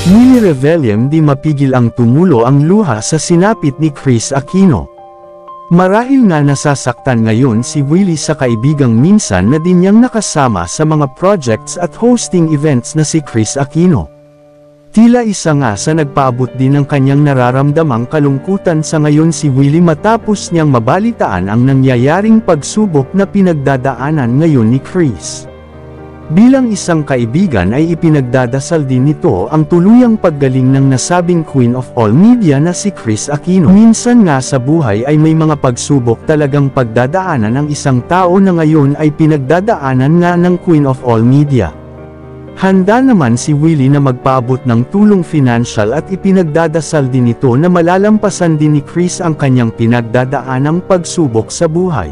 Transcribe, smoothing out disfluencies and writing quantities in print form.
Nili Revellem di mapigil ang tumulo ang luha sa sinapit ni Kris Aquino. Marahil nga nasasaktan ngayon si Willie sa kaibigang minsan na din niyang nakasama sa mga projects at hosting events na si Kris Aquino. Tila isa nga sa nagpaabot din ng kanyang nararamdamang kalungkutan sa ngayon si Willie matapos niyang mabalitaan ang nangyayaring pagsubok na pinagdadaanan ngayon ni Kris. Bilang isang kaibigan ay ipinagdadasal din nito ang tuluyang paggaling ng nasabing Queen of All Media na si Kris Aquino. Minsan nga sa buhay ay may mga pagsubok talagang pagdadaanan ng isang tao na ngayon ay pinagdadaanan nga ng Queen of All Media. Handa naman si Willie na magpaabot ng tulong financial at ipinagdadasal din ito na malalampasan din ni Kris ang kanyang pinagdadaanang pagsubok sa buhay.